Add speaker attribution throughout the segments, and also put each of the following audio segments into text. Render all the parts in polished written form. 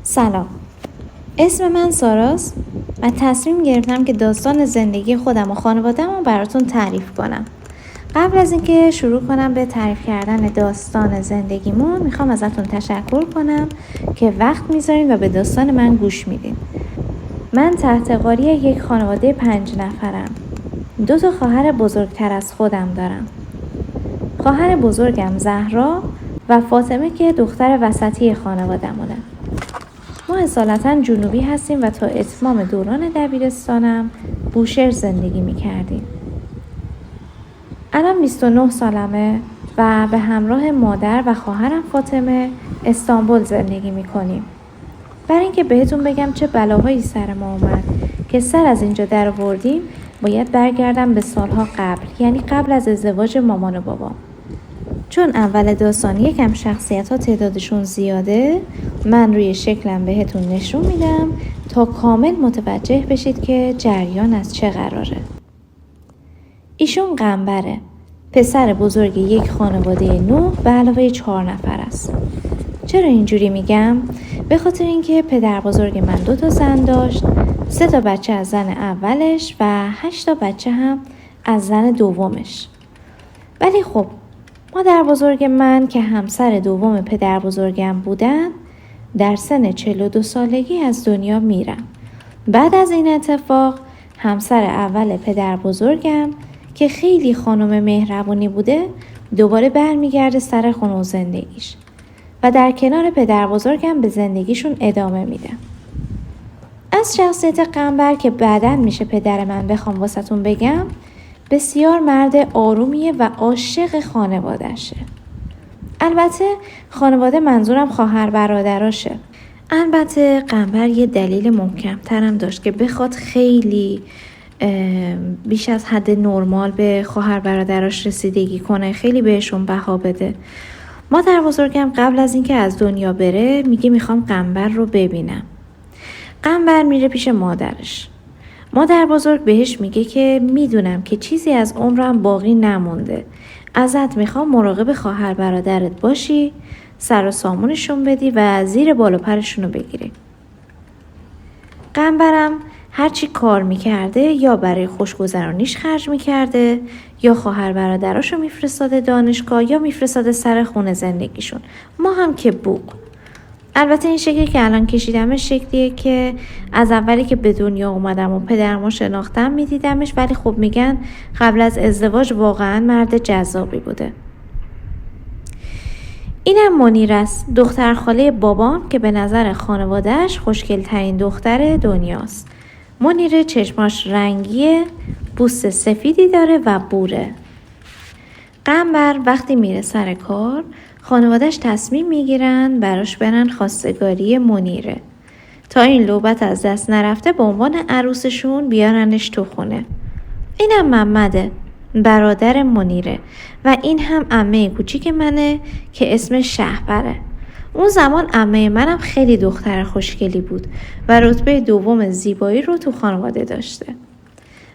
Speaker 1: سلام، اسم من ساراست و تصمیم گرفتم که داستان زندگی خودم و خانواده‌ام رو براتون تعریف کنم. قبل از اینکه شروع کنم به تعریف کردن داستان زندگیمون میخوام ازتون تشکر کنم که وقت میذارین و به داستان من گوش میدین. من تحت قاری یک خانواده 5 نفرم. 2 خواهر بزرگتر از خودم دارم. خواهر بزرگم زهرا و فاطمه که دختر وسطی خانواده‌مونه. ما اصالتا جنوبی هستیم و تا اتمام دوران دبیرستانم بوشهر زندگی میکردیم. الان 29 سالمه و به همراه مادر و خواهرم فاطمه استانبول زندگی میکنیم. برای اینکه بهتون بگم چه بلاهایی سر ما اومد که سر از اینجا در آوردیم، باید برگردم به سالها قبل، یعنی قبل از ازدواج مامان و بابام. چون اول داستان یکم شخصیت ها تعدادشون زیاده، من روی شکلم بهتون نشون میدم تا کامل متوجه بشید که جریان از چه قراره. ایشون قنبره، پسر بزرگ یک خانواده 9 به علاوه 4 نفر است. چرا اینجوری میگم؟ به خاطر اینکه پدر بزرگ من 2 تا زن داشت، 3 تا بچه از زن اولش و 8 تا بچه هم از زن دومش. ولی خب مادر بزرگ من که همسر دوم پدر بزرگم بودن، در سن 42 سالگی از دنیا میرن. بعد از این اتفاق همسر اول پدر بزرگم که خیلی خانم مهربونی بوده، دوباره برمیگرده سر خونه و زندگیش و در کنار پدر بزرگم به زندگیشون ادامه میده. از شخصیت قنبر که بعداً میشه پدر من بخوام واسهتون بگم، بسیار مرد آرومیه و عاشق خانواده‌شه. البته خانواده منظورم خواهر برادراشه. البته قنبر یه دلیل محکم‌ترم داشت که بخواد خیلی بیش از حد نرمال به خواهر برادراش رسیدگی کنه، خیلی بهشون بها بده. مادر بزرگم قبل از اینکه از دنیا بره میگه میخوام قنبر رو ببینم. قنبر میره پیش مادرش. مادر بزرگ بهش میگه که میدونم که چیزی از عمرم باقی نمونده. ازت میخوام مراقب خواهر برادرت باشی، سر و سامونشون بدی و زیر بال و پرشون رو بگیری. قنبرم هرچی کار میکرده یا برای خوشگذرانیش خرج میکرده یا خواهر برادراشو میفرستاده دانشگاه یا میفرستاده سر خونه زندگیشون. ما هم که بوق. البته این شکلی که الان کشیدمش شکلیه که از اولی که به دنیا اومدم و پدرمو شناختم میدیدمش، ولی خب میگن قبل از ازدواج واقعا مرد جذابی بوده. اینم منیر است، دختر خاله بابام که به نظر خانوادهش خوشگل ترین دختر دنیاست. منیر چشماش رنگیه، پوست سفیدی داره و بوره. قنبر وقتی میره سر کار، خانواده‌اش تصمیم میگیرن براش برن خواستگاری منیره تا این لعبت از دست نرفته به عنوان عروسشون بیارنش تو خونه. اینم محمده، برادر منیره و این هم عمه کوچیک منه که اسمش شهپره. اون زمان عمه منم خیلی دختر خوشگلی بود و رتبه 2 زیبایی رو تو خانواده داشته.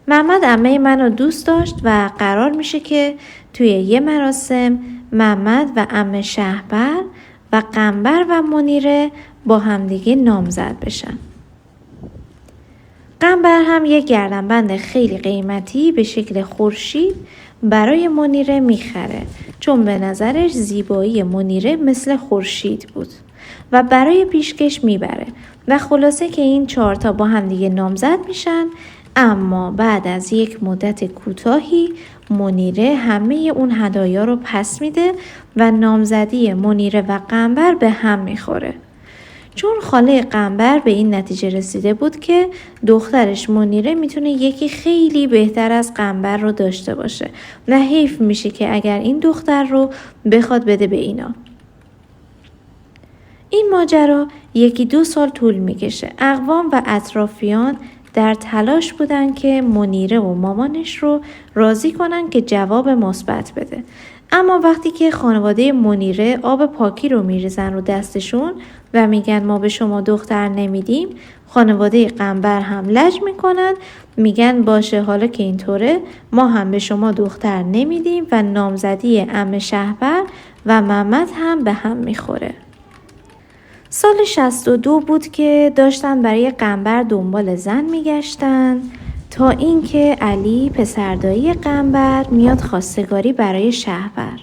Speaker 1: محمد عمه منو دوست داشت و قرار میشه که توی یه مراسم محمد و عمه شهپر و قنبر و منیره با همدیگه نامزد بشن. قنبر هم یک گردنبند خیلی قیمتی به شکل خورشید برای منیره میخره، چون به نظرش زیبایی منیره مثل خورشید بود و برای پیشکش میبره و خلاصه که این 4 تا با همدیگه نامزد میشن. اما بعد از یک مدت کوتاهی منیره همه اون هدایا رو پس میده و نامزدی منیره و قنبر به هم میخوره. چون خاله قنبر به این نتیجه رسیده بود که دخترش منیره میتونه یکی خیلی بهتر از قنبر رو داشته باشه و حیف میشه که اگر این دختر رو بخواد بده به اینا. این ماجرا 1-2 سال طول میکشه. اقوام و اطرافیان در تلاش بودن که منیره و مامانش رو راضی کنن که جواب مثبت بده. اما وقتی که خانواده منیره آب پاکی رو میریزن رو دستشون و میگن ما به شما دختر نمیدیم، خانواده قنبر هم لج میکنن، میگن باشه حالا که اینطوره ما هم به شما دختر نمیدیم و نامزدی عمه شهپر و محمد هم به هم میخوره. سال 62 بود که داشتن برای قنبر دنبال زن میگشتن تا اینکه علی پسردایی قنبر میاد خواستگاری برای شهپر.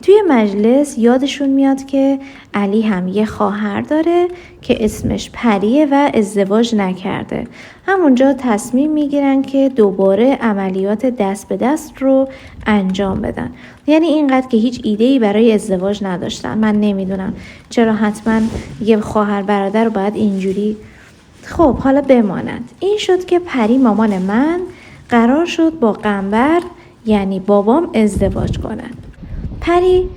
Speaker 1: توی مجلس یادشون میاد که علی هم یه خواهر داره که اسمش پریه و ازدواج نکرده. همونجا تصمیم میگیرن که دوباره عملیات دست به دست رو انجام بدن. یعنی اینقدر که هیچ ایده‌ای برای ازدواج نداشتن. من نمیدونم چرا حتما یه خواهر برادر رو باید اینجوری. خب حالا بماند. این شد که پری مامان من قرار شد با قنبر یعنی بابام ازدواج کنن. پری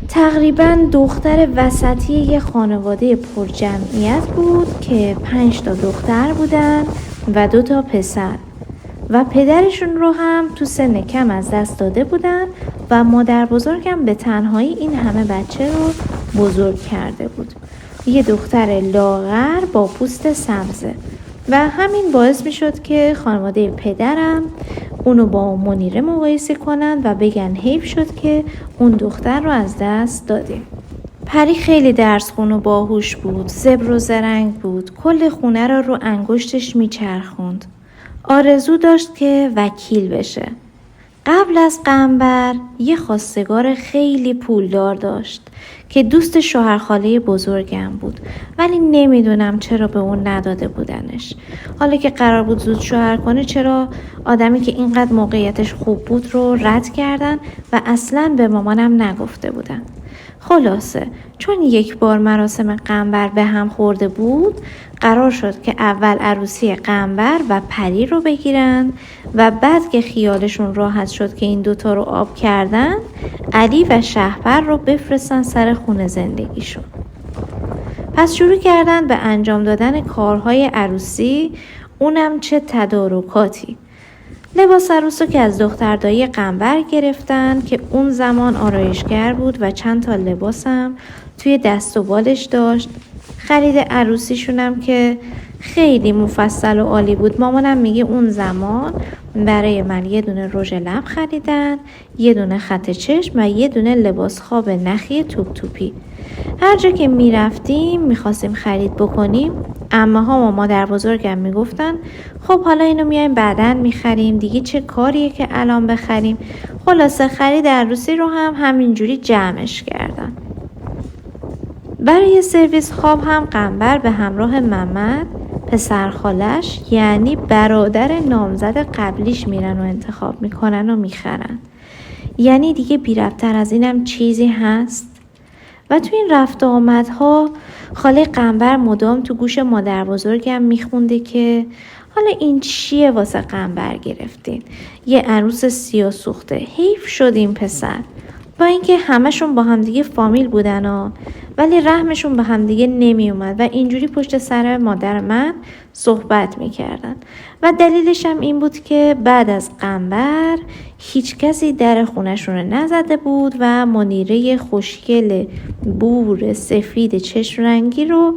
Speaker 1: تقریباً دختر وسطی یه خانواده پر جمعیت بود که 5 دختر بودن و 2 پسر و پدرشون رو هم تو سن کم از دست داده بودن و مادر بزرگم به تنهایی این همه بچه رو بزرگ کرده بود. یه دختر لاغر با پوست سبزه و همین باعث می شد که خانواده پدرم اونو با منیره مقایسه کنن و بگن حیف شد که اون دختر رو از دست دادیم. پری خیلی درس خون و باهوش بود، زبر و زرنگ بود، کل خونه رو انگشتش میچرخوند. آرزو داشت که وکیل بشه. قبل از قنبر یه خواستگار خیلی پولدار داشت که دوست شوهرخاله بزرگم بود، ولی نمیدونم چرا به اون نداده بودنش. حالا که قرار بود زود شوهر کنه چرا آدمی که اینقدر موقعیتش خوب بود رو رد کردن و اصلاً به مامانم نگفته بودن. خلاصه چون یک بار مراسم قنبر به هم خورده بود، قرار شد که اول عروسی قنبر و پری رو بگیرن و بعد که خیالشون راحت شد که این دوتا رو آب کردن، علی و شهپر رو بفرستن سر خونه زندگیشون. پس شروع کردن به انجام دادن کارهای عروسی، اونم چه تدارکاتی. لباس عروس که از دختر دایی قنبر گرفتن که اون زمان آرایشگر بود و چند تا لباسم توی دست و بالش داشت. خرید عروسیشونم که خیلی مفصل و عالی بود. مامانم میگه اون زمان برای من یه دونه رژ لب خریدن، یه دونه خط چشم و یه دونه لباس خواب نخی توپ توپی. هر جا که میرفتیم میخواستیم خرید بکنیم، عمه‌ها و مادر بزرگم میگفتن خب حالا اینو میایم بعدن میخریم، دیگه چه کاریه که الان بخریم. خلاصه خرید عروسی رو هم همینجوری جمعش کردن. برای سرویس خواب هم قنبر به همراه محمد پسر خالش یعنی برادر نامزد قبلیش میرن و انتخاب میکنن و میخرن. یعنی دیگه بی‌ربط‌تر از اینم چیزی هست؟ و تو این رفت و آمدها خاله قنبر مدام تو گوش مادر بزرگم میخونده که حالا این چیه واسه قنبر گرفتین؟ یه عروس سیاه سوخته، حیف شد این پسر. با اینکه همشون با همدیگه فامیل بودن ولی رحمشون به همدیگه نمی اومد و اینجوری پشت سر مادر من صحبت میکردن. و دلیلش هم این بود که بعد از قنبر هیچ کسی در خونشون نزده بود و منیره خوشگل بور سفید چشم رنگی رو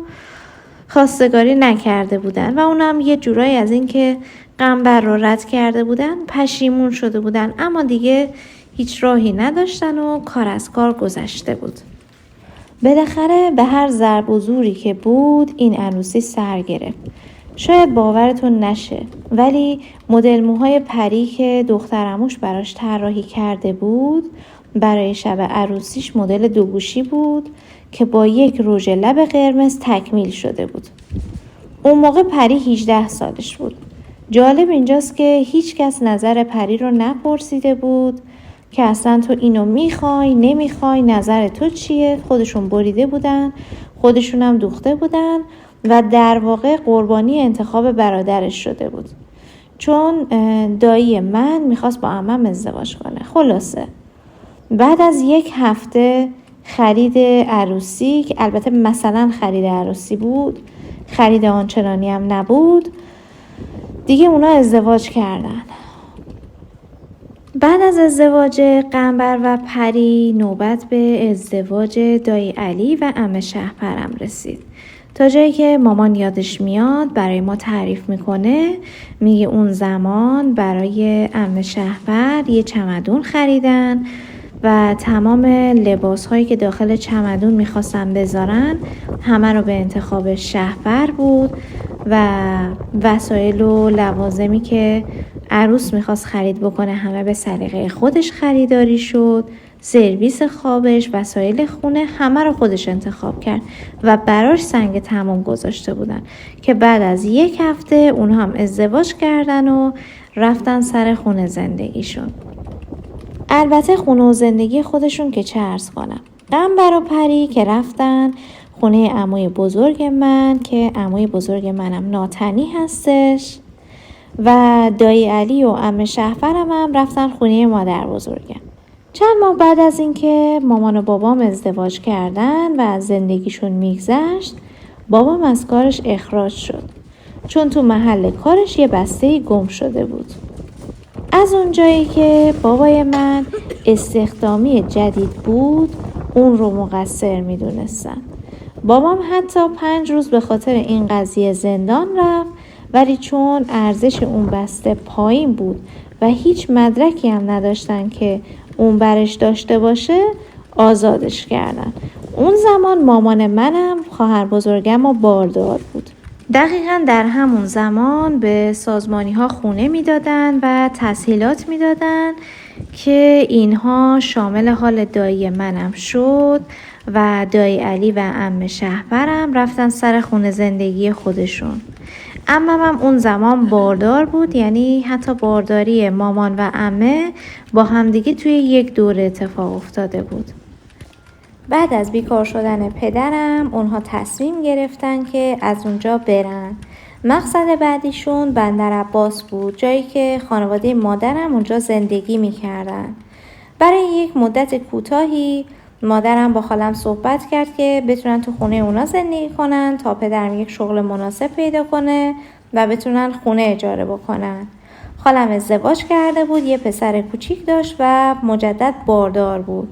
Speaker 1: خواستگاری نکرده بودن و اونم یه جورایی از این که قنبر رو رد کرده بودن پشیمون شده بودن، اما دیگه هیچ راهی نداشتن و کار از کار گذشته بود. بالاخره به هر ضرب و زوری که بود این عروسی سر گرفت. شاید باورتون نشه ولی مدل موهای پری که دخترعموش براش طراحی کرده بود برای شب عروسیش مدل دوگوشی بود که با یک رژ لب قرمز تکمیل شده بود. اون موقع پری 18 سالش بود. جالب اینجاست که هیچ کس نظر پری رو نپرسیده بود که اصلا تو اینو میخوای نمیخوای، نظر تو چیه. خودشون بریده بودن، خودشون هم دوخته بودن و در واقع قربانی انتخاب برادرش شده بود، چون دایی من میخواست با عمم ازدواج کنه. خلاصه بعد از 1 هفته خرید عروسی که البته مثلا خرید عروسی بود، خرید آنچنانی هم نبود، دیگه اونا ازدواج کردن. بعد از ازدواج قنبر و پری نوبت به ازدواج دایی علی و عمه شهپرم رسید. تا جایی که مامان یادش میاد برای ما تعریف میکنه، میگه اون زمان برای عمه شهپر یه چمدون خریدن و تمام لباس هایی که داخل چمدون میخواستن بذارن همه رو به انتخاب شهپر بود و وسایل و لوازمی که عروس میخواست خرید بکنه همه به سلیقه خودش خریداری شد. سرویس خوابش، وسایل خونه، همه رو خودش انتخاب کرد و براش سنگ تمام گذاشته بودن که بعد از 1 هفته اونها هم ازدواج کردن و رفتن سر خونه زندگیشون. البته خونه و زندگی خودشون که چه عرض کنم. قنبر و پری که رفتن خونه عموی بزرگ من که عموی بزرگ منم ناتنی هستش و دایی علی و عمه شهپرم هم رفتن خونه مادر بزرگم. چند ماه بعد از اینکه مامان و بابام ازدواج کردن و از زندگیشون میگذشت، بابام از کارش اخراج شد چون تو محل کارش یه بسته گم شده بود. از اونجایی که بابای من استخدامی جدید بود اون رو مقصر میدونستن. بابام حتی 5 روز به خاطر این قضیه زندان رفت، ولی چون ارزش اون بسته پایین بود و هیچ مدرکی هم نداشتن که اون برش داشته باشه آزادش کردن. اون زمان مامان منم خواهر بزرگم و باردار بود. دقیقاً در همون زمان به سازمانی ها خونه میدادن و تسهیلات میدادن که اینها شامل حال دایی منم شد و دایی علی و عمه شهپرم رفتن سر خونه زندگی خودشون. عمم اون زمان باردار بود، یعنی حتی بارداری مامان و عمه با همدیگه توی یک دوره اتفاق افتاده بود. بعد از بیکار شدن پدرم اونها تصمیم گرفتن که از اونجا برن. مقصد بعدیشون بندر عباس بود، جایی که خانواده مادرم اونجا زندگی میکردن. برای یک مدت کوتاهی مادرم با خالم صحبت کرد که بتونن تو خونه اونا زندگی کنن تا پدرم یک شغل مناسب پیدا کنه و بتونن خونه اجاره بکنن. خالم ازدواج کرده بود، یه پسر کوچیک داشت و مجدد باردار بود.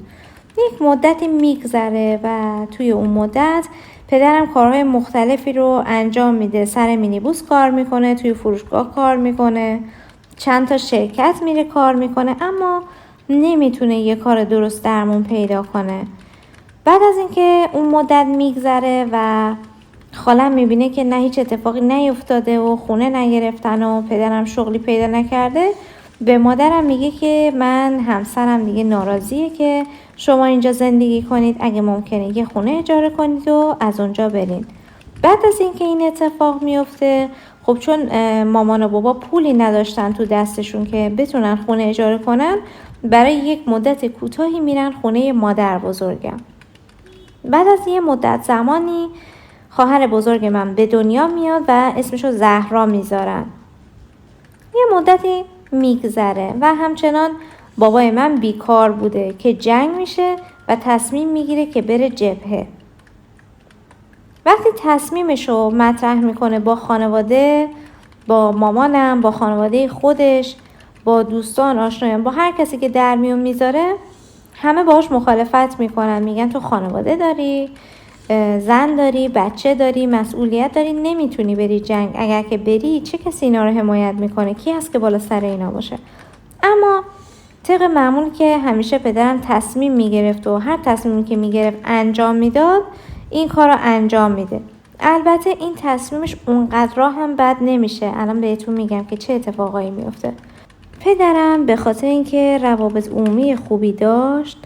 Speaker 1: یک مدتی میگذره و توی اون مدت پدرم کارهای مختلفی رو انجام میده. سر مینیبوس کار میکنه، توی فروشگاه کار میکنه، چند تا شرکت میره کار میکنه، اما نمیتونه یه کار درست درمون پیدا کنه. بعد از اینکه اون مدت میگذره و خالم میبینه که نه هیچ اتفاقی نیفتاده و خونه نگرفتن و پدرم شغلی پیدا نکرده، به مادرم میگه که من همسرم دیگه ناراضیه که شما اینجا زندگی کنید، اگه ممکنه یه خونه اجاره کنید و از اونجا برین. بعد از اینکه این اتفاق میفته، خب چون مامان و بابا پولی نداشتن تو دستشون که بتونن خونه اجاره کنن، برای یک مدت کوتاهی میرن خونه مادر بزرگم. بعد از یه مدت زمانی خواهر بزرگ من به دنیا میاد و اسمشو زهرا میذارن. یه مدتی میگذره و همچنان بابای من بیکار بوده که جنگ میشه و تصمیم میگیره که بره جبهه. وقتی تصمیمشو مطرح میکنه با خانواده، با مامانم، با خانواده خودش، با دوستان، آشنایان، با هر کسی که در میون میذاره، همه باهاش مخالفت میکنن. میگن تو خانواده داری، زن داری، بچه داری، مسئولیت داری، نمیتونی بری جنگ. اگر که بری چه کسی اینا رو حمایت میکنه؟ کی هست که بالا سر اینا باشه؟ اما طبق معمول که همیشه پدرم تصمیم میگرفت و هر تصمیمی که میگرفت انجام میداد، این کار رو انجام میده. البته این تصمیمش اونقدر هم بد نمیشه. الان بهتون میگم که چه اتفاقایی میفته. پدرم به خاطر اینکه روابط عمومی خوبی داشت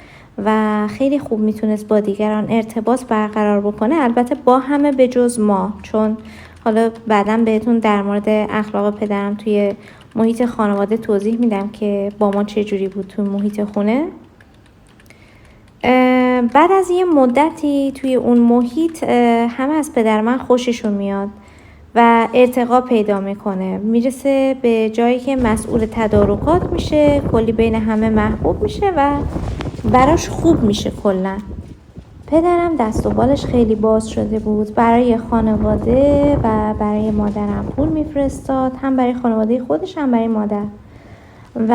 Speaker 1: و خیلی خوب میتونست با دیگران ارتباط برقرار بکنه، البته با همه به جز ما، چون حالا بعداً بهتون در مورد اخلاق پدرم توی محیط خانواده توضیح میدم که با ما چه جوری بود توی محیط خونه. بعد از یه مدتی توی اون محیط همه از پدر من خوششون میاد و ارتقا پیدا میکنه، میرسه به جایی که مسئول تدارکات میشه، کلی بین همه محبوب میشه و براش خوب میشه. کلا پدرم دست و بالش خیلی باز شده بود، برای خانواده و برای مادرم پول میفرستاد، هم برای خانواده خودش هم برای مادر، و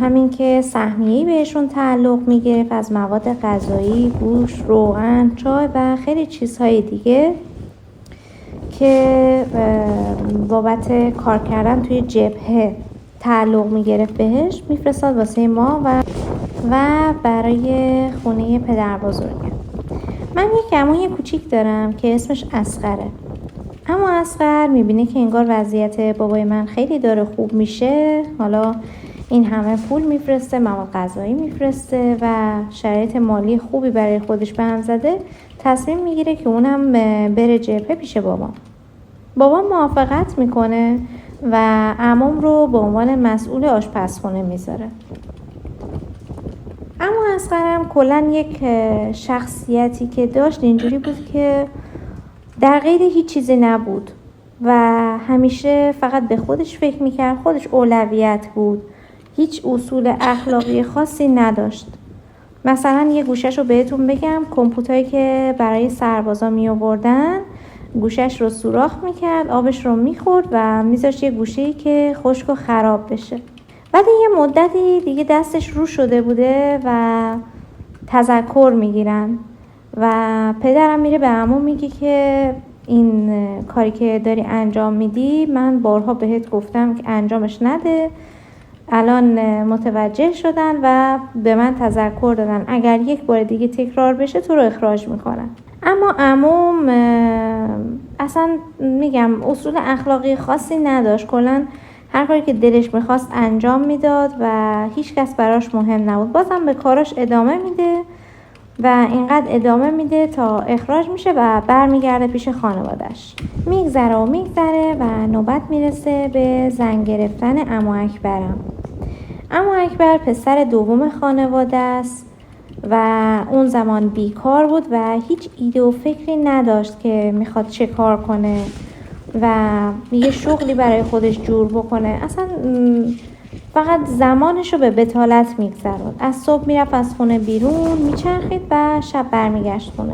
Speaker 1: همین که سهمیه‌ای بهشون تعلق میگرفت از مواد غذایی، گوشت، روغن، چای و خیلی چیزهای دیگه که بابت کار کردن توی جبهه تعلق میگرفت بهش، میفرستاد واسه ما و و برای خونه پدر بزرگم. من یک عموی کوچیک دارم که اسمش اصغره. اما اصغر میبینه که انگار وضعیت بابای من خیلی داره خوب میشه، حالا این همه پول میفرسته، مواد غذایی میفرسته و شرایط مالی خوبی برای خودش به هم زده، تصمیم میگیره که اونم بره جبهه پیش بابام. بابام موافقت میکنه و عموم رو به عنوان مسئول آشپزخونه میذاره. اما اصغرم کلا یک شخصیتی که داشت اینجوری بود که در غیر هیچ چیزی نبود و همیشه فقط به خودش فکر میکرد، خودش اولویت بود، هیچ اصول اخلاقی خاصی نداشت. مثلا یه گوشش رو بهتون بگم، کمپوتایی که برای سربازا می آوردن گوشش رو سوراخ میکرد، آبش رو میخورد و میذاشت یه گوشه‌ای که خشک و خراب بشه. بعد یه مدتی دیگه دستش رو شده بوده و تذکر میگیرن و پدرم میره به عمو میگه که این کاری که داری انجام میدی من بارها بهت گفتم که انجامش نده، الان متوجه شدن و به من تذکر دادن اگر یک بار دیگه تکرار بشه تو رو اخراج میکنن. اما عموم اصلا میگم اصول اخلاقی خاصی نداشت، کلا هر کاری که دلش میخواست انجام میداد و هیچ کس براش مهم نبود. بازم به کاراش ادامه میده و اینقدر ادامه میده تا اخراج میشه و برمیگرده پیش خانوادش. میگذره و نوبت میرسه به زن گرفتن عمو اکبرم. عمو اکبر پسر دوم خانواده است و اون زمان بیکار بود و هیچ ایده و فکری نداشت که میخواد چه کار کنه و یه شغلی برای خودش جور بکنه. اصلا فقط زمانشو به بتالت میگذروند. از صبح میرفت از خونه بیرون میچرخید و شب برمیگشت خونه.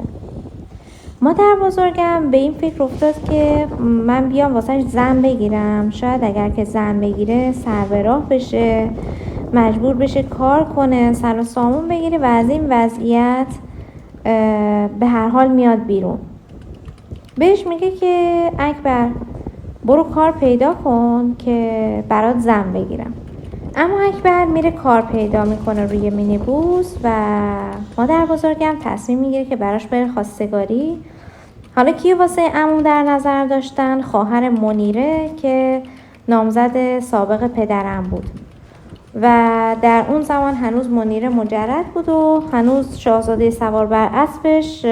Speaker 1: مادر بزرگم به این فکر افتاد که من بیام واسهش زن بگیرم، شاید اگر که زن بگیره سر به راه بشه، مجبور بشه کار کنه، سر و سامون بگیره و از این وضعیت به هر حال میاد بیرون. بهش میگه که اکبر برو کار پیدا کن که برات زن بگیرم. اما اکبر میره کار پیدا میکنه روی مینیبوس و مادر بزرگم تصمیم میگیره که براش بره خواستگاری. حالا کی واسه عمو در نظر داشتن؟ خواهر منیره که نامزد سابق پدرم بود و در اون زمان هنوز منیره مجرد بود و هنوز شاهزاده سوار بر اسبش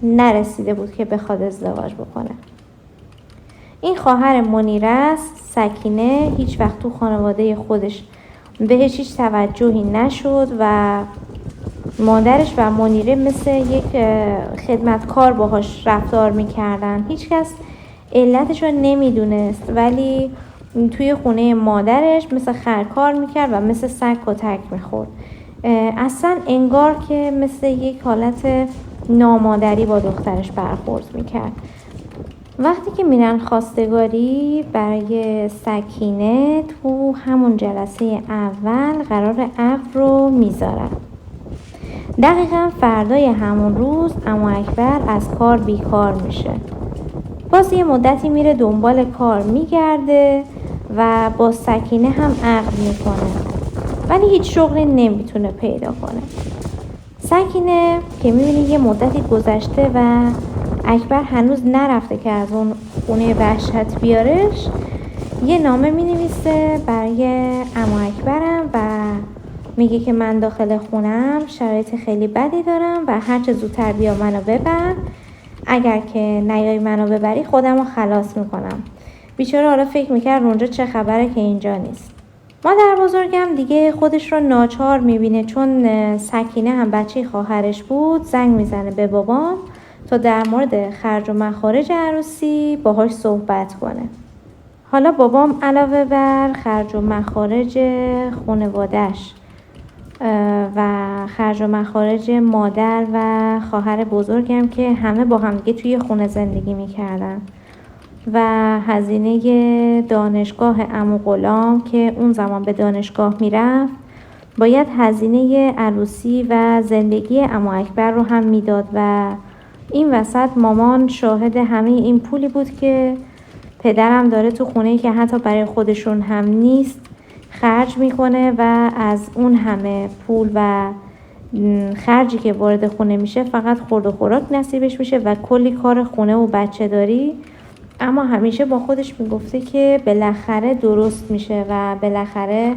Speaker 1: نرسیده بود که بخواد ازدواج بکنه. این خواهر منیره است. سکینه هیچ وقت تو خانواده خودش بهش هیچ توجهی نشد و مادرش و منیره مثل یک خدمتکار باهاش رفتار میکردن. هیچ کس علتش رو نمیدونست ولی توی خونه مادرش مثل خر کار میکرد و مثل سگ کتک میخورد. اصلا انگار که مثل یک حالت نامادری با دخترش برخورد میکرد. وقتی که میرن خواستگاری برای سکینه تو همون جلسه اول قرار عقد رو میذارن. دقیقا فردای همون روز عمو اکبر از کار بیکار میشه. باز یه مدتی میره دنبال کار میگرده و با سکینه هم عقد میکنه ولی هیچ شغلی نمیتونه پیدا کنه. سکینه که میبینه یه مدتی گذشته و اکبر هنوز نرفته که از اون خونه وحشت بیارش، یه نامه مینویسه برای عمو اکبرم و میگه که من داخل خونم شرایط خیلی بدی دارم و هرچه زودتر بیا منو ببر، اگر که نیای منو ببری خودم رو خلاص میکنم. بیچاره حالا فکر میکرد اونجا چه خبره که اینجا نیست. مادر بزرگم دیگه خودش رو ناچار میبینه چون سکینه هم بچه خواهرش بود، زنگ میزنه به بابام تا در مورد خرج و مخارج عروسی باهاش صحبت کنه. حالا بابام علاوه بر خرج و مخارج خانواده‌اش و خرج و مخارج مادر و خواهر بزرگم که همه با هم دیگه توی خونه زندگی میکردن و هزینه دانشگاه عمو غلام که اون زمان به دانشگاه میرفت، باید هزینه عروسی و زندگی عمو اکبر رو هم میداد و این وسط مامان شاهد همه این پولی بود که پدرم داره تو خونه‌ای که حتی برای خودشون هم نیست خرج میکنه و از اون همه پول و خرجی که وارد خونه میشه فقط خورد و خوراک نصیبش میشه و کلی کار خونه و بچه داری. اما همیشه با خودش میگفته که بالاخره درست میشه و بالاخره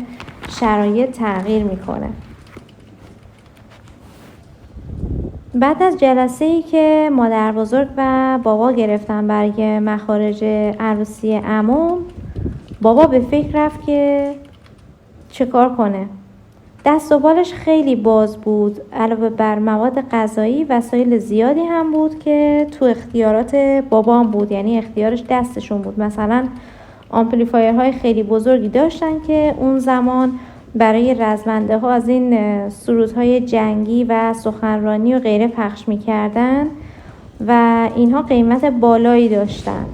Speaker 1: شرایط تغییر میکنه. بعد از جلسه‌ای که مادر بزرگ و بابا گرفتن برای مخارج عروسی عموم، بابا به فکر رفت که چه کار کنه. دست و بالش خیلی باز بود. علاوه بر مواد غذایی وسایل زیادی هم بود که تو اختیارات بابام بود، یعنی اختیارش دستشون بود. مثلا آمپلیفایرهای خیلی بزرگی داشتن که اون زمان برای رزمنده ها از این سرودهای جنگی و سخنرانی و غیره پخش میکردن و اینها قیمت بالایی داشتن.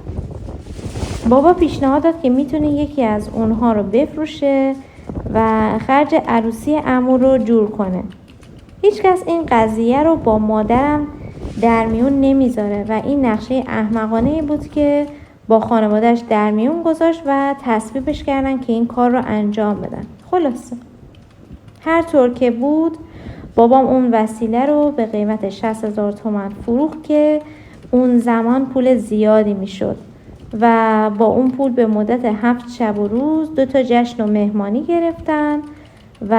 Speaker 1: بابا پیشنهاد داد که میتونه یکی از اونها رو بفروشه و خرج عروسی عمو رو جور کنه. هیچکس این قضیه رو با مادرم در میون نمیذاره و این نقشه احمقانه بود که با خانواده‌اش در میون گذاشت و تصویبش کردن که این کار رو انجام بدن. خلاصه هر طور که بود بابام اون وسیله رو به قیمت 60,000 تومان فروخت که اون زمان پول زیادی میشد و با اون پول به مدت 7 شب و روز 2 جشن و مهمانی گرفتن و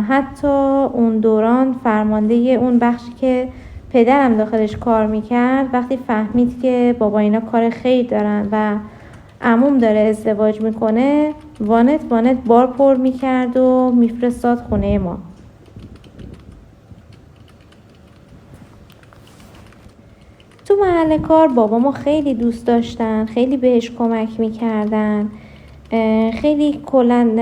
Speaker 1: حتی اون دوران فرمانده اون بخشی که پدرم داخلش کار میکرد وقتی فهمید که بابا اینا کار خیر دارن و عموم داره ازدواج میکنه وانت بار پر میکرد و میفرستاد خونه ما. تو محل کار بابامو خیلی دوست داشتن، خیلی بهش کمک میکردن، خیلی کلن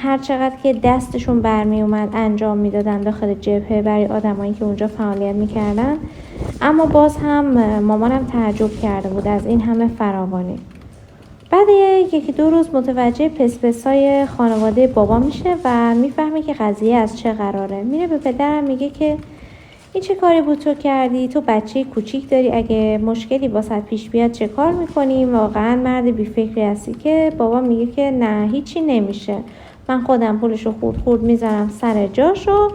Speaker 1: هر چقدر که دستشون برمی اومد انجام میدادن داخل جبهه برای آدمایی که اونجا فعالیت میکردن. اما باز هم مامانم تعجب کرده بود از این همه فراوانی. بعد 1-2 روز متوجه پس‌پس‌های خانواده بابا میشه و میفهمه که قضیه از چه قراره. میره به پدرم میگه که این چه کاری بود تو کردی؟ تو بچه کوچیک داری، اگه مشکلی واسط پیش بیاد چه کار میکنی؟ واقعا مرد بیفکری هستی. که بابا میگه که نه هیچی نمیشه، من خودم پولشو خورد میذارم سر جاشو.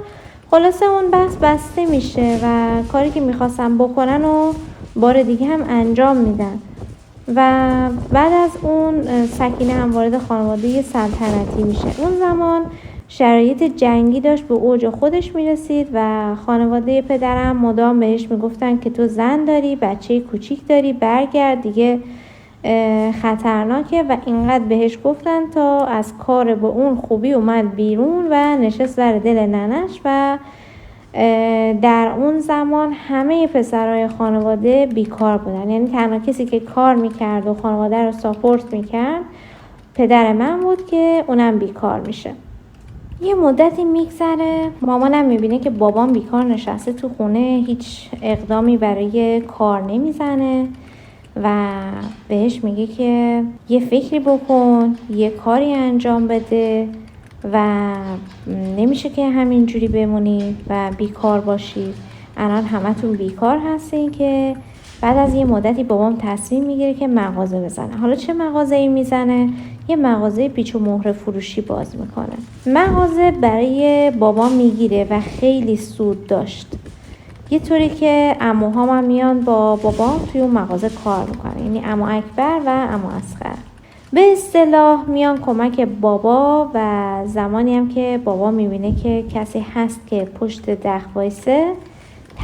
Speaker 1: خلاصه اون بحث بسته میشه و کاری که میخواستم بکنن و بار دیگه هم انجام میدن و بعد از اون سکینه هم وارد خانواده سلطنتی میشه. اون زمان شرایط جنگی داشت به اوج خودش میرسید و خانواده پدرم مدام بهش میگفتن که تو زن داری، بچه کوچیک داری، برگرد دیگه خطرناکه و اینقدر بهش گفتن تا از کار با اون خوبی اومد بیرون و نشست در دل ننش و در اون زمان همه پسرای خانواده بیکار بودن. یعنی تنها کسی که کار میکرد و خانواده رو ساپورت میکرد پدر من بود که اونم بیکار میشه. یه مدتی میگذره، مامانم میبینه که بابام بیکار نشسته تو خونه، هیچ اقدامی برای کار نمیزنه و بهش میگه که یه فکری بکن، یه کاری انجام بده و نمیشه که همینجوری بمونی و بیکار باشی. الان همتون بیکار هستین. که بعد از یه مدتی بابام تصمیم میگیره که مغازه بزنه. حالا چه مغازه‌ای میزنه؟ یه مغازه پیچ و مهره فروشی باز میکنه. مغازه برای بابام میگیره و خیلی سود داشت، یه طوری که عموهام هم میان با بابام توی اون مغازه کار میکنه، یعنی عمو اکبر و عمو اصغر. به اصطلاح میان کمک بابا و زمانی هم که بابا میبینه که کسی هست که پشت دخ وایسه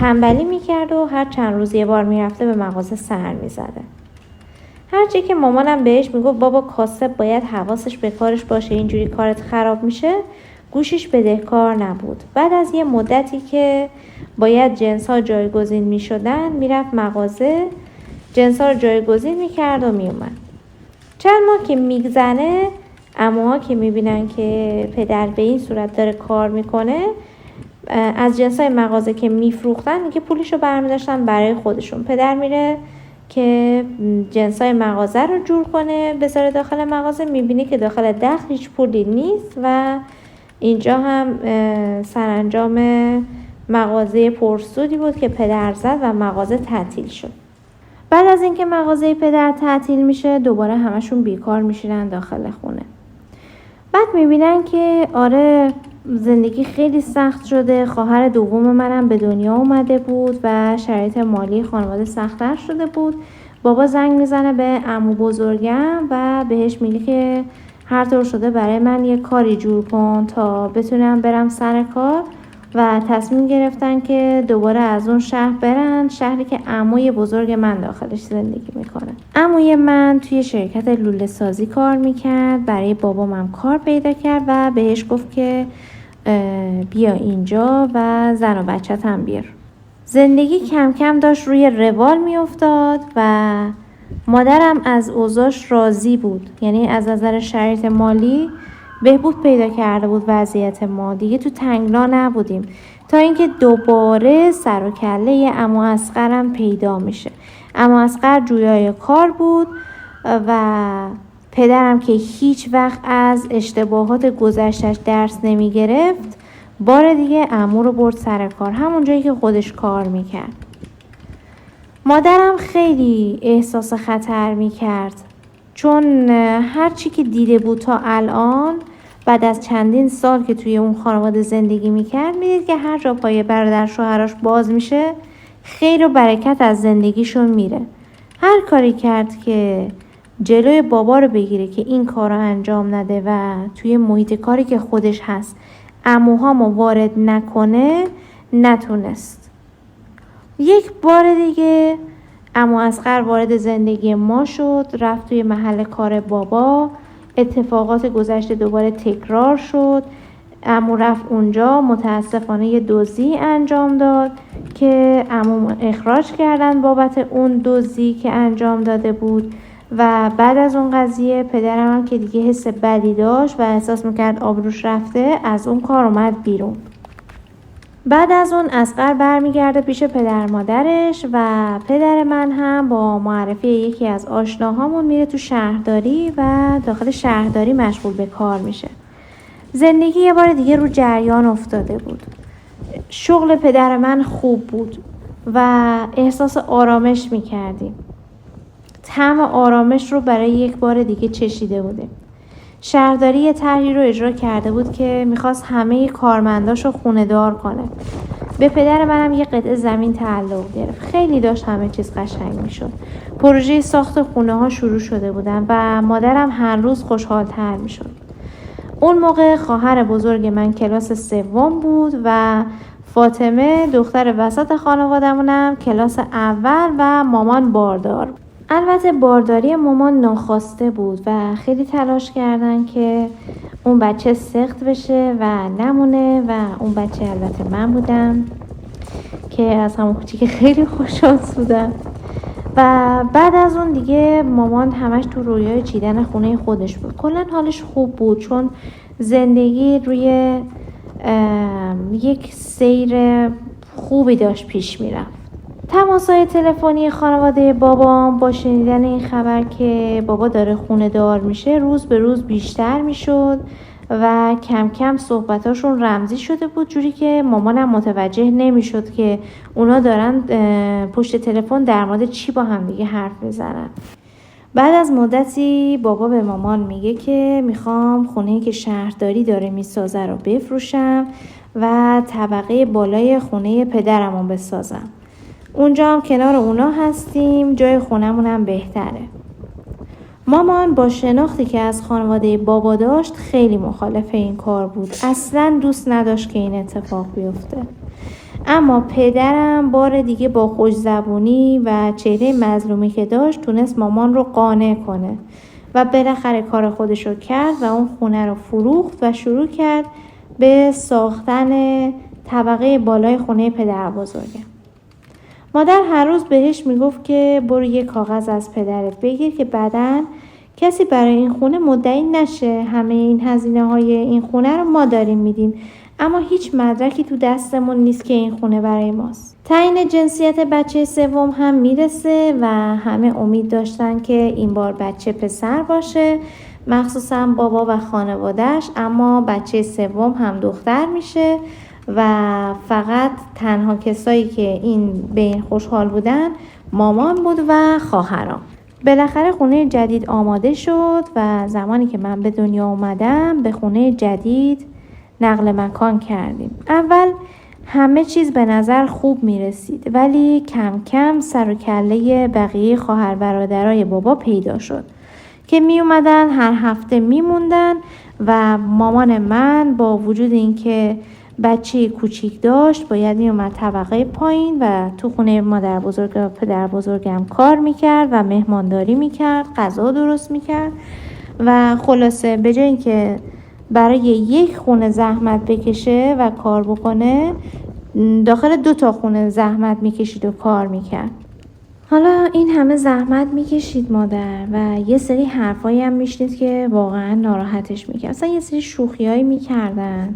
Speaker 1: تنبلی میکرد و هر چند روز یه بار میرفته به مغازه سر میزده. هرچی که مامانم بهش میگفت بابا کاسب باید حواسش به کارش باشه، اینجوری کارت خراب میشه، گوشش بدهکار نبود. بعد از یه مدتی که باید جنس ها جایگزین میشدن میرفت مغازه، جنس ها رو جایگزین میکرد و میومد. چند ماه که میگذنه عموها که میبینن که پدر به این صورت داره کار میکنه از جنسای مغازه که میفروختن که پولشو برمیداشتن برای خودشون. پدر میره که جنسای مغازه رو جور کنه بذاره داخل مغازه، میبینه که داخل دخل هیچ پولی نیست و اینجا هم سرانجام مغازه پرسودی بود که پدر زد و مغازه تعطیل شد. بعد از اینکه مغازه پدر تعطیل میشه دوباره همشون بیکار میشینن داخل خونه. بعد میبینن که آره زندگی خیلی سخت شده، خواهر دوم منم به دنیا اومده بود و شرایط مالی خانواده سخت‌تر شده بود. بابا زنگ میزنه به عمو بزرگم و بهش میگه که هر طور شده برای من یه کاری جور کن تا بتونم برم سر کار و تصمیم گرفتن که دوباره از اون شهر برن، شهری که عموی بزرگ من داخلش زندگی میکنه. عموی من توی شرکت لوله سازی کار میکرد، برای بابامم کار پیدا کرد و بهش گفت که بیا اینجا و زن و بچت هم بیار. زندگی کم کم داشت روی روال میافتاد و مادرم از اوضاعش راضی بود، یعنی از نظر شرایط مالی بهبود پیدا کرده بود وضعیت ما، دیگه تو تنگنا نبودیم. تا اینکه دوباره سر و کله عمو اصغرم پیدا میشه. عمو اصغر جویای کار بود و پدرم که هیچ وقت از اشتباهات گذشتش درس نمی گرفت، بار دیگه عمو رو برد سر کار، همون جایی که خودش کار میکرد. مادرم خیلی احساس خطر میکرد، چون هر چی که دیده بود تا الان، بعد از چندین سال که توی اون خانواده زندگی میکرد، میدید که هر جا پای برادر شوهراش باز میشه خیر و برکت از زندگیشون میره. هر کاری کرد که جلوی بابا رو بگیره که این کار رو انجام نده و توی محیط کاری که خودش هست عموهامو وارد نکنه، نتونست. یک بار دیگه عمو اصغر وارد زندگی ما شد، رفت توی محل کار بابا، اتفاقات گذشته دوباره تکرار شد. عمو رفت اونجا، متاسفانه یه دزدی انجام داد که عمو اخراج کردن بابت اون دزدی که انجام داده بود و بعد از اون قضیه پدرم هم که دیگه حس بدی داشت و احساس میکرد آبروش رفته، از اون کار اومد بیرون. بعد از اون اصغر برمیگرده پیش پدر مادرش و پدر من هم با معرفی یکی از آشناهامون میره تو شهرداری و داخل شهرداری مشغول به کار میشه. زندگی یه بار دیگه رو جریان افتاده بود. شغل پدر من خوب بود و احساس آرامش میکردیم. طعم آرامش رو برای یک بار دیگه چشیده بودیم. شهرداری یه طرحی رو اجرا کرده بود که میخواست همه کارمنداشو خونه دار کنه. به پدر منم یه قطعه زمین تعلق گرفت. خیلی داشت همه چیز قشنگ میشد. پروژه ساخت خونه ها شروع شده بودن و مادرم هر روز خوشحال‌تر میشد. اون موقع خواهر بزرگ من کلاس سوم بود و فاطمه دختر وسط خانوادمونم کلاس اول و مامان باردار. البته بارداری مامان ناخواسته بود و خیلی تلاش کردن که اون بچه سخت بشه و نمونه و اون بچه البته من بودم که از همون کوچیک خیلی خوشحال بودم. و بعد از اون دیگه مامان همش تو رویای چیدن خونه خودش بود. کلا حالش خوب بود چون زندگی روی یک سیر خوبی داشت پیش میرفت. تماس‌های تلفنی خانواده بابام با شنیدن این خبر که بابا داره خونه دار میشه روز به روز بیشتر میشد و کم کم صحبتاشون رمزی شده بود، جوری که مامانم متوجه نمیشد که اونا دارن پشت تلفن در مورد چی با هم دیگه حرف میزنن. بعد از مدتی بابا به مامان میگه که میخوام خونه‌ای که شهرداری داره میسازه رو بفروشم و طبقه بالای خونه پدرمو بسازم. اونجا هم کنار اونا هستیم، جای خونمون هم بهتره. مامان با شناختی که از خانواده بابا داشت خیلی مخالف این کار بود. اصلاً دوست نداشت که این اتفاق بیفته. اما پدرم بار دیگه با خوش‌زبونی و چهره مظلومی که داشت تونست مامان رو قانع کنه و بالاخره کار خودش رو کرد و اون خونه رو فروخت و شروع کرد به ساختن طبقه بالای خونه پدر بزرگم. مادر هر روز بهش میگفت که برو یه کاغذ از پدرت بگیر که بعداً کسی برای این خونه مدعی نشه. همه این هزینه‌های این خونه رو ما داریم میدیم، اما هیچ مدرکی تو دستمون نیست که این خونه برای ماست. تعیین جنسیت بچه سوم هم میرسه و همه امید داشتن که این بار بچه پسر باشه، مخصوصا بابا و خانواده‌اش، اما بچه سوم هم دختر میشه و فقط تنها کسایی که به این خوشحال بودن مامان بود و خواهرام. بالاخره خونه جدید آماده شد و زمانی که من به دنیا اومدم به خونه جدید نقل مکان کردیم. اول همه چیز به نظر خوب می رسید ولی کم کم سر و کله بقیه خواهر برادرای بابا پیدا شد که می اومدن هر هفته می موندن و مامان من با وجود اینکه بچه کوچیک داشت باید می اومد طبقه پایین و تو خونه مادر بزرگ و پدر بزرگم کار می کرد و مهمانداری می کرد، غذا درست می کرد و خلاصه به جای اینکه برای یک خونه زحمت بکشه و کار بکنه داخل 2 خونه زحمت میکشید و کار میکرد. حالا این همه زحمت میکشید مادر و یه سری حرفایی هم میشنید که واقعا ناراحتش میکرد. مثلا یه سری شوخیایی میکردن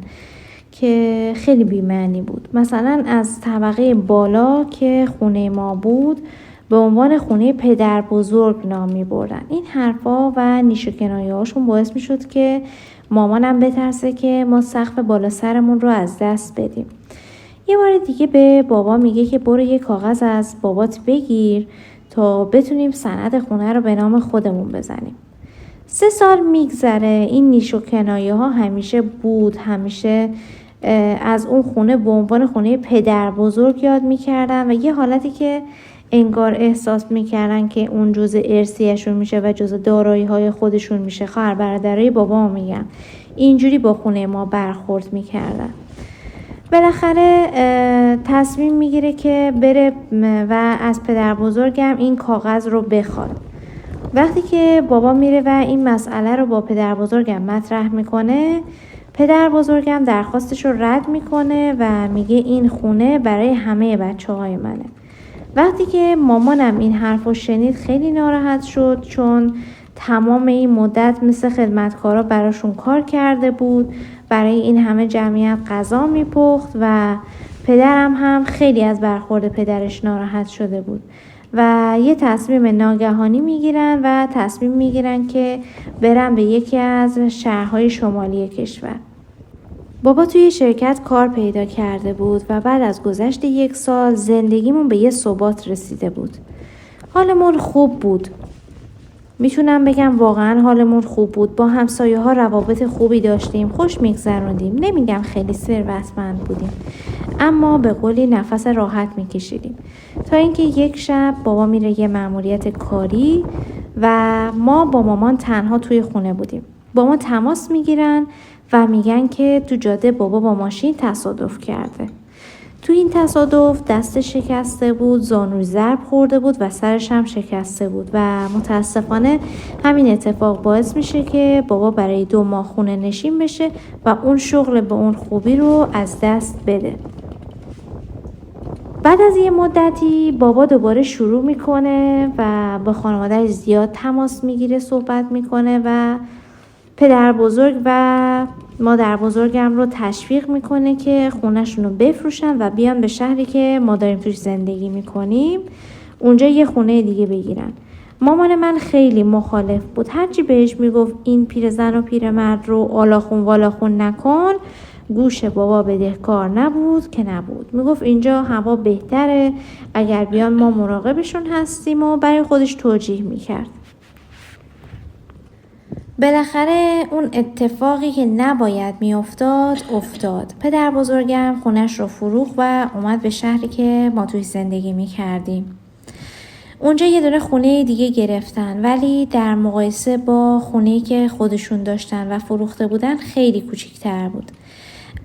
Speaker 1: که خیلی بی‌معنی بود. مثلا از طبقه بالا که خونه ما بود به عنوان خونه پدر بزرگ نام میبردن. این حرفا و نیش و کنایه هاشون باعث میشد که مامانم بترسه که ما سقف بالا سرمون رو از دست بدیم. یه بار دیگه به بابا میگه که برو یه کاغذ از بابات بگیر تا بتونیم سند خونه رو به نام خودمون بزنیم. 3 سال میگذره، این نیش و کنایه ها همیشه بود، همیشه از اون خونه به عنوان خونه پدر بزرگ یاد میکردن و یه حالتی که انگار احساس میکردن که اون جزء ارثیه‌شون میشه و جزء دارایی‌های خودشون میشه. خواهر برادرای بابا میگن اینجوری با خونه ما برخورد میکردن. بالاخره تصمیم میگیره که بره و از پدر بزرگم این کاغذ رو بخواد. وقتی که بابا میره و این مسئله رو با پدر بزرگم مطرح میکنه، پدر بزرگم درخواستش رو رد میکنه و میگه این خونه برای همه بچه‌های منه. وقتی که مامانم این حرف رو شنید خیلی ناراحت شد، چون تمام این مدت مثل خدمتکارا براشون کار کرده بود، برای این همه جمعیت غذا میپخت و پدرم هم خیلی از برخورد پدرش ناراحت شده بود و یه تصمیم ناگهانی میگیرن و تصمیم میگیرن که برن به یکی از شهرهای شمالی کشور. بابا توی شرکت کار پیدا کرده بود و بعد از گذشت 1 سال زندگیمون به یه ثبات رسیده بود. حالمون خوب بود. میتونم بگم واقعا حالمون خوب بود. با همسایه ها روابط خوبی داشتیم، خوش میگذروندیم. نمیگم خیلی ثروتمند بودیم، اما به قولی نفس راحت میکشیدیم. تا اینکه یک شب بابا میره یه مأموریت کاری و ما با مامان تنها توی خونه بودیم. با ما تماس میگیرن و میگن که تو جاده بابا با ماشین تصادف کرده. تو این تصادف دستش شکسته بود، زانوی ضرب خورده بود و سرش هم شکسته بود و متاسفانه همین اتفاق باعث میشه که بابا برای 2 ماه خونه نشین بشه و اون شغل به اون خوبی رو از دست بده. بعد از یه مدتی بابا دوباره شروع میکنه و با خانواده‌اش زیاد تماس میگیره، صحبت میکنه و پدر بزرگ و مادر بزرگم رو تشویق میکنه که خونه‌شون رو بفروشن و بیان به شهری که ما داریم توش زندگی میکنیم اونجا یه خونه دیگه بگیرن. مامان من خیلی مخالف بود. هرچی بهش میگفت این پیرزن و پیرمرد رو آلاخون والاخون نکن، گوش بابا بدهکار نبود که نبود. میگفت اینجا هوا بهتره، اگر بیان ما مراقبشون هستیم و برای خودش توجیه میکرد. بالاخره اون اتفاقی که نباید میافتاد افتاد. پدر بزرگم خونش رو فروخت و اومد به شهری که ما توی زندگی میکردیم. اونجا یه دونه خونه دیگه گرفتن، ولی در مقایسه با خونه‌ای که خودشون داشتن و فروخته بودن خیلی کوچیک‌تر بود.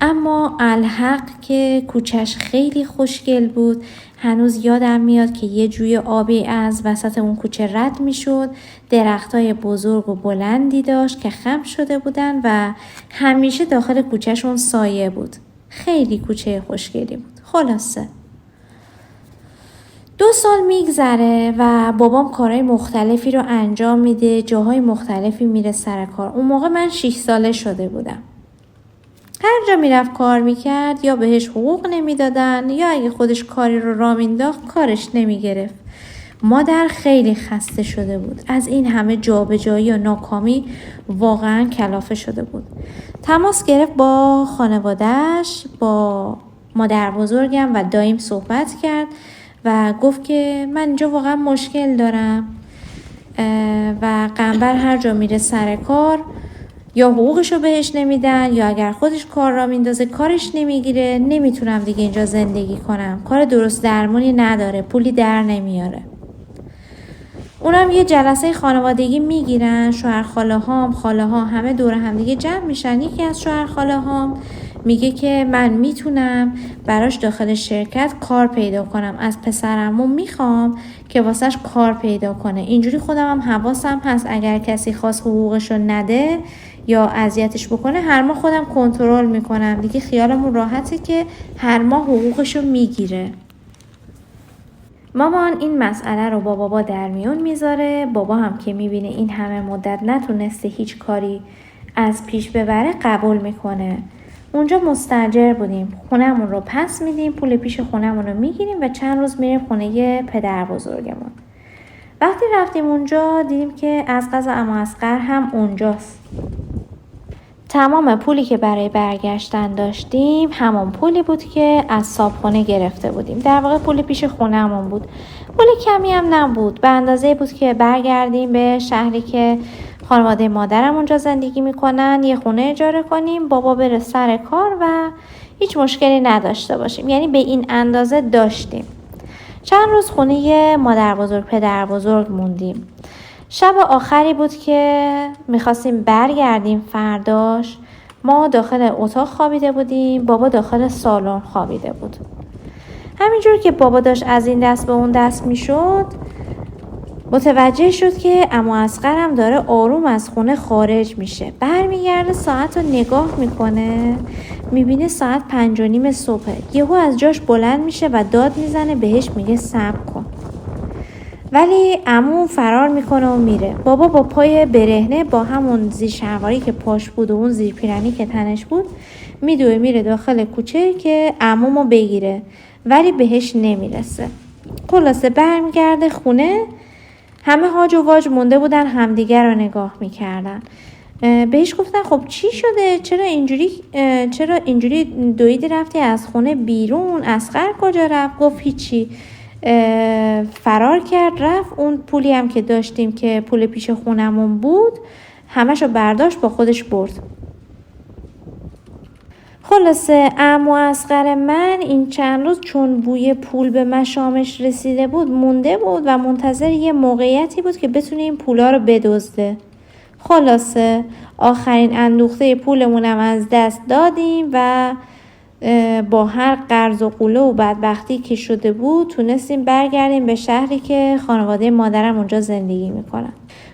Speaker 1: اما الحق که کوچه‌اش خیلی خوشگل بود. هنوز یادم میاد که یه جوی آبی از وسط اون کوچه رد میشد، درختای بزرگ و بلندی داشت که خم شده بودن و همیشه داخل کوچه‌شون سایه بود. خیلی کوچه خوشگلی بود. خلاصه 2 سال میگذره و بابام کارهای مختلفی رو انجام میده، جاهای مختلفی میره سر کار. اون موقع من 6 ساله شده بودم. هر جا میرفت کار میکرد یا بهش حقوق نمیدادن یا اگه خودش کاری رو راه مینداخت کارش نمیگرفت. مادر خیلی خسته شده بود. از این همه جابجایی و ناکامی واقعا کلافه شده بود. تماس گرفت با خانواده‌اش، با مادر بزرگم و دایم صحبت کرد و گفت که من اینجا واقعا مشکل دارم. و قنبر هر جا میره سر کار یا حقوقشو بهش نمیدن یا اگر خودش کار را میندازه کارش نمیگیره. نمیتونم دیگه اینجا زندگی کنم. کار درست درمونی نداره، پولی در نمیاره. اونم یه جلسه خانوادگی میگیرن، شوهر خاله ها همه دور هم دیگه جمع میشن. یکی از شوهر خاله هام میگه که من میتونم براش داخل شرکت کار پیدا کنم، از پسرمون میخوام که واسش کار پیدا کنه. اینجوری خودم هم حواسم هست اگر کسی خواست حقوقشو نده یا اذیتش بکنه هر ماه خودم کنترل میکنم. دیگه خیالمون راحته که هر ماه حقوقشو میگیره. مامان این مسئله رو با بابا در میون میذاره. بابا هم که میبینه این همه مدت نتونسته هیچ کاری از پیش ببره قبول میکنه. اونجا مستاجر بودیم. خونمون رو پس میدیم، پول پیش خونمون رو میگیریم و چند روز میریم خونه پدر بزرگمون. وقتی رفتیم اونجا دیدیم که از قضا عمو اصغر هم اونجاست. تمام پولی که برای برگشتن داشتیم همون پولی بود که از صابخونه گرفته بودیم. در واقع پول پیش خونمون بود. پول کمی هم نبود، به اندازه بود که برگردیم به شهری که خانواده مادرم اونجا زندگی میکنن، یه خونه اجاره کنیم، بابا بره سر کار و هیچ مشکلی نداشته باشیم. یعنی به این اندازه داشتیم. چند روز خونه مادر بزرگ پدر بزرگ موندیم. شب آخری بود که میخواستیم برگردیم فرداش. ما داخل اتاق خوابیده بودیم، بابا داخل سالن خوابیده بود. همینجور که بابا داشت از این دست به اون دست میشد متوجه شد که عمو اصغر هم داره آروم از خونه خارج میشه. برمیگرده ساعت رو نگاه میکنه، میبینه ساعت 5:30 صبحه. یهو از جاش بلند میشه و داد میزنه بهش، میگه صبر کن. ولی عمو فرار میکنه و میره. بابا با پای برهنه با همون زیر شلواری که پاش بود و اون زیر پیرنی که تنش بود میدوه میره داخل کوچه که عمومو بگیره، ولی بهش نمیرسه. خلاصه برمیگرده خونه. همه هاج و واج مونده بودن همدیگر رو نگاه میکردن. بهش گفتن خب چی شده؟ چرا اینجوری دویدی رفتی از خونه بیرون؟ اصغر کجا رفت؟ گفت هیچی، فرار کرد رفت. اون پولی هم که داشتیم که پول پیش خونمون بود همشو برداشت با خودش برد. خلاصه عمو اصغر من این چند روز چون بوی پول به مشامش رسیده بود مونده بود و منتظر یه موقعیتی بود که بتونه این پولا رو بدزده. خلاصه آخرین اندوخته پولمونم از دست دادیم و با هر قرض و قوله و بدبختی که شده بود تونستیم برگردیم به شهری که خانواده مادرم اونجا زندگی میکنن.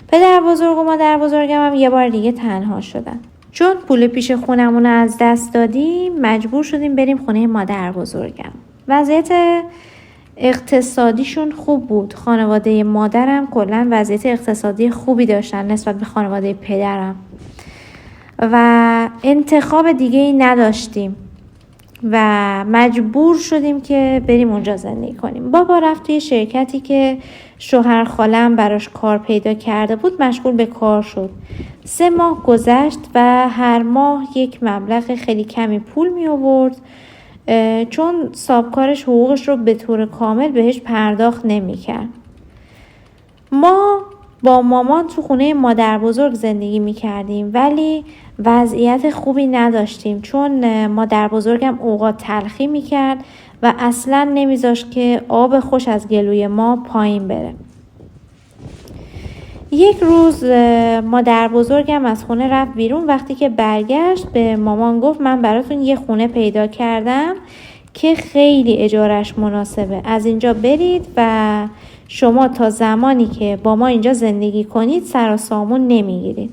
Speaker 1: پدر بزرگ و مادر بزرگم هم یه بار دیگه تنها شدن. چون پول پیش خونمون از دست دادیم مجبور شدیم بریم خونه مادر بزرگم. وضعیت اقتصادیشون خوب بود. خانواده مادرم کلا وضعیت اقتصادی خوبی داشتن نسبت به خانواده پدرم و انتخاب دیگه ای نداشتیم و مجبور شدیم که بریم اونجا زندگی کنیم. بابا رفت توی شرکتی که شوهر خالم براش کار پیدا کرده بود، مشغول به کار شد. 3 ماه گذشت و هر ماه یک مبلغ خیلی کمی پول می آورد چون صاحبکارش حقوقش رو به طور کامل بهش پرداخت نمی کرد. ما با مامان تو خونه مادر بزرگ زندگی می کردیم ولی وضعیت خوبی نداشتیم چون مادر بزرگم اوقات تلخی می کرد و اصلا نمیذاشت که آب خوش از گلوی ما پایین بره. یک روز مادر بزرگم از خونه رفت بیرون. وقتی که برگشت به مامان گفت من براتون یه خونه پیدا کردم که خیلی اجارش مناسبه، از اینجا برید و شما تا زمانی که با ما اینجا زندگی کنید سر و سامون نمیگیرید.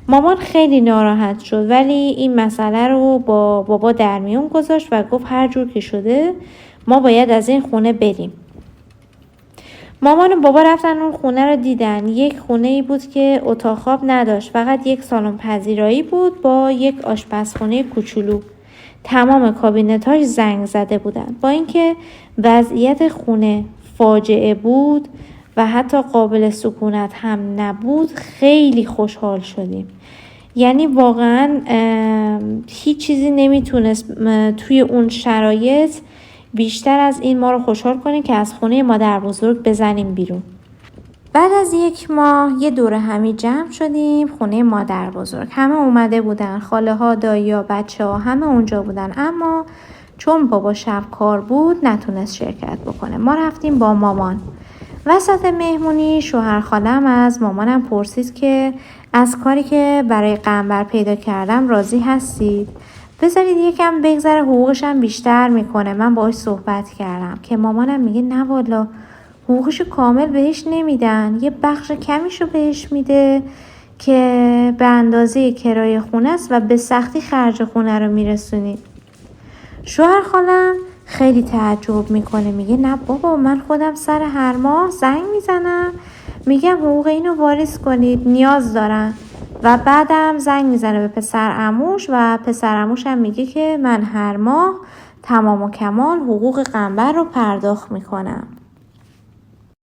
Speaker 1: مامان خیلی ناراحت شد ولی این مسئله رو با بابا در میون گذاشت و گفت هر جور که شده ما باید از این خونه بریم. مامان و بابا رفتن اون خونه رو دیدن. یک خونه‌ای بود که اتاق خواب نداشت، فقط یک سالن پذیرایی بود با یک آشپزخونه کوچولو. تمام کابینت‌هاش زنگ زده بودن. با اینکه وضعیت خونه فاجعه بود و حتی قابل سکونت هم نبود خیلی خوشحال شدیم. یعنی واقعا هیچ چیزی نمیتونست توی اون شرایط بیشتر از این ما رو خوشحال کنه که از خونه مادر بزرگ بزنیم بیرون. بعد از 1 ماه یه دوره همی جمع شدیم خونه مادر بزرگ. همه اومده بودن، خاله ها، دایی ها، بچه ها همه اونجا بودن، اما چون بابا شب کار بود نتونست شرکت بکنه. ما رفتیم با مامان. وسط مهمونی شوهر خالم از مامانم پرسید که از کاری که برای قنبر پیدا کردم راضی هستید؟ بذارید یکم بگذره حقوقشم بیشتر میکنه. من باهاش صحبت کردم که مامانم میگه نه والا حقوقشو کامل بهش نمیدن، یه بخش کمیشو بهش میده که به اندازه کرایه خونه است و به سختی خرج خونه رو میرسونید. شوهر خالم خیلی تعجب میکنه، میگه نه بابا، من خودم سر هر ماه زنگ میزنم میگم حقوق اینو واریز کنید، نیاز دارن، و بعدم زنگ میزنه به پسر عموش و پسر عموش هم میگه که من هر ماه تمام و کمال حقوق قنبر رو پرداخت میکنم.